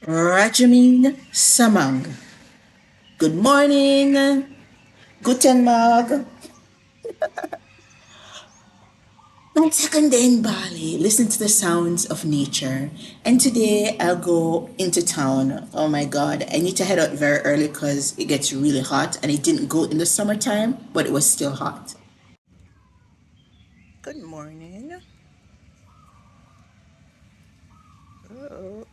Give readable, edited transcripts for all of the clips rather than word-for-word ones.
Rajamin Samang. Good morning. Guten Morgen. My second day in Bali, listen to the sounds of nature. And today I'll go into town. Oh my God, I need to head out very early because it gets really hot and it didn't go in the summertime, but it was still hot. Good morning. Oh.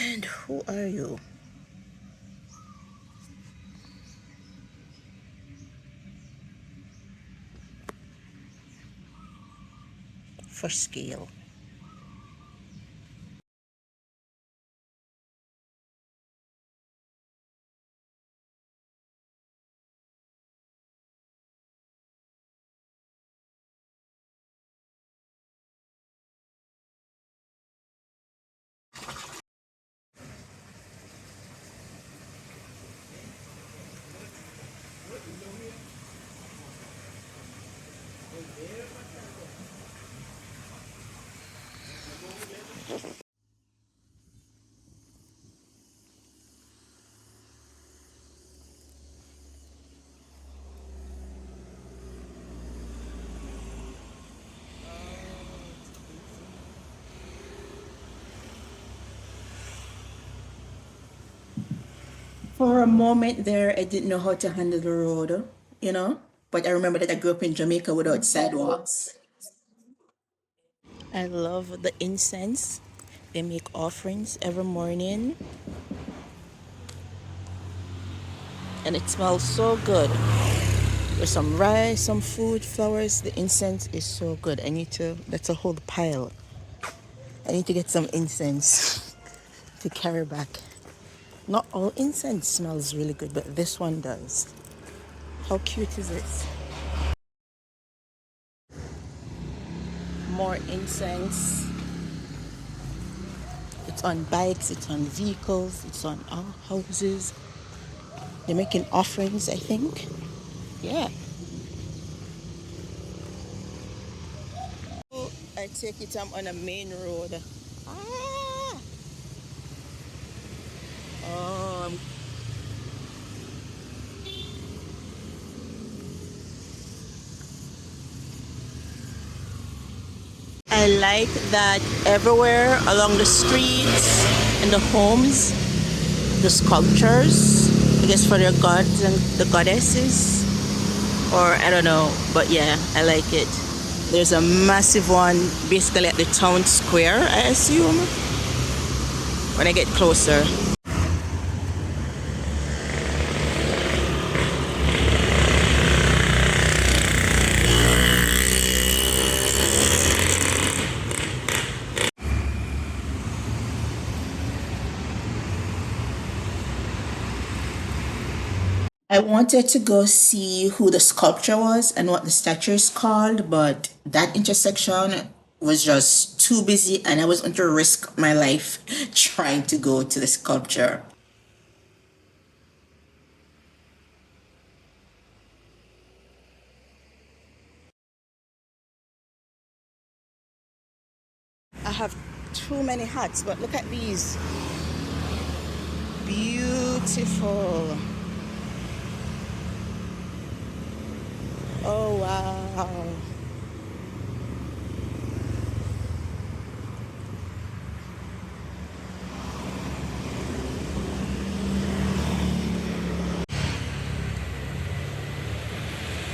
And who are you? For scale. For a moment there, I didn't know how to handle the road, you know? But I remember that I grew up in Jamaica without sidewalks. I love the incense. They make offerings every morning and it smells so good. There's some rice, some food, flowers. The incense is so good. That's a whole pile. I need to get some incense to carry back. Not all incense smells really good, but this one does. How cute is this? More incense. It's on bikes, it's on vehicles, it's on our houses. They're making offerings, I think. Yeah. I take it I'm on a main road. Ah! Um, I like that everywhere along the streets and the homes, the sculptures, I guess for their gods and the goddesses, or I don't know, but yeah, I like it. There's a massive one basically at the town square, I assume, when I get closer. I wanted to go see who the sculpture was and what the statue is called, but that intersection was just too busy and I was going to risk my life trying to go to the sculpture. I have too many hats, but look at these. Beautiful. Oh, wow.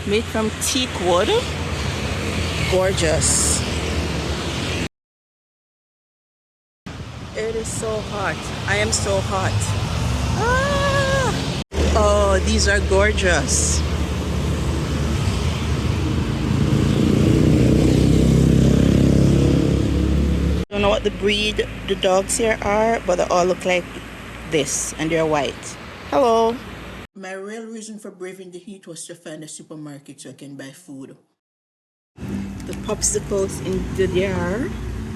Made from teak wood. Gorgeous. It is so hot. I am so hot. Ah! Oh, these are gorgeous. I don't know what the breed the dogs here are, but they all look like this and they're white. Hello. My real reason for braving the heat was to find a supermarket so I can buy food. The popsicles in the DR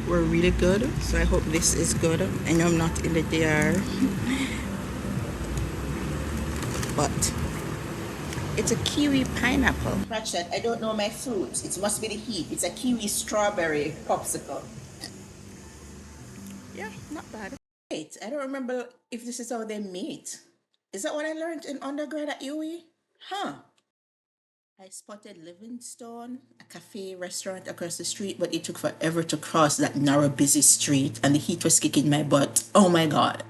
were really good, so I hope this is good. I know I'm not in the DR, but It's a kiwi pineapple. Scratch that. I don't know my fruits. It must be the heat. It's a kiwi strawberry popsicle. Yeah, not bad. Wait, I don't remember if this is how they meet. Is that what I learned in undergrad at UE? Huh. I spotted Livingstone, a cafe restaurant across the street, but it took forever to cross that narrow, busy street, and the heat was kicking my butt. Oh my God.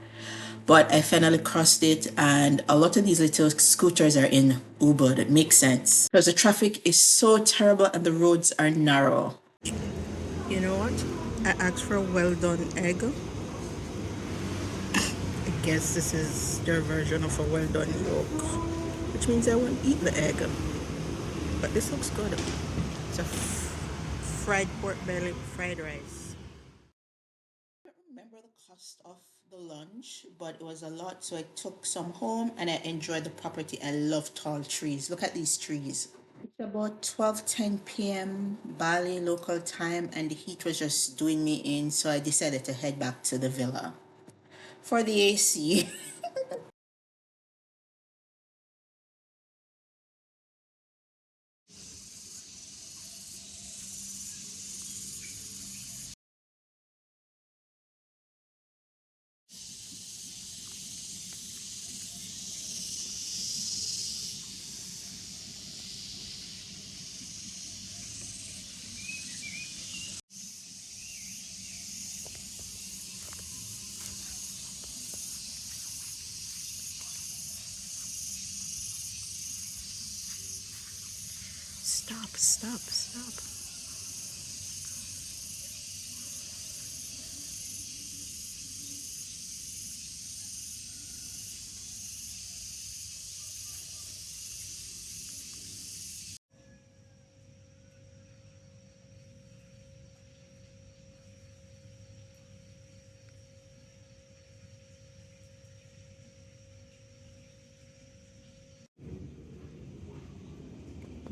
But I finally crossed it, and a lot of these little scooters are in Uber. That makes sense because the traffic is so terrible and the roads are narrow. You know what? I asked for a well done egg. I guess this is their version of a well done yolk, which means I won't eat the egg. But this looks good. It's a fried pork belly fried rice. I don't remember the cost of the lunch, but it was a lot, so I took some home and I enjoyed the property. I love tall trees. Look at these trees. It's about 12:10 p.m. Bali local time, and the heat was just doing me in, so I decided to head back to the villa for the AC. Stop, stop, stop.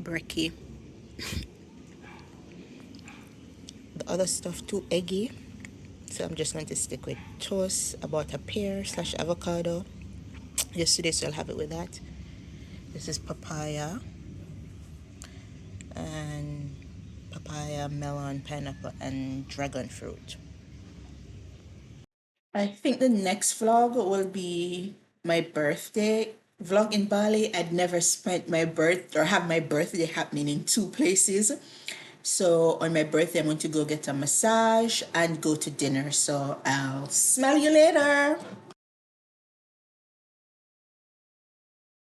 Brekkie. The other stuff too eggy. So I'm just going to stick with toast, about a pear slash avocado. Yesterday, so I'll have it with that. This is papaya and papaya, melon, pineapple, and dragon fruit. I think the next vlog will be my birthday vlog in Bali. I'd never spent my birth or have my birthday happening in two places. So on my birthday, I'm going to go get a massage and go to dinner. So I'll smell you later.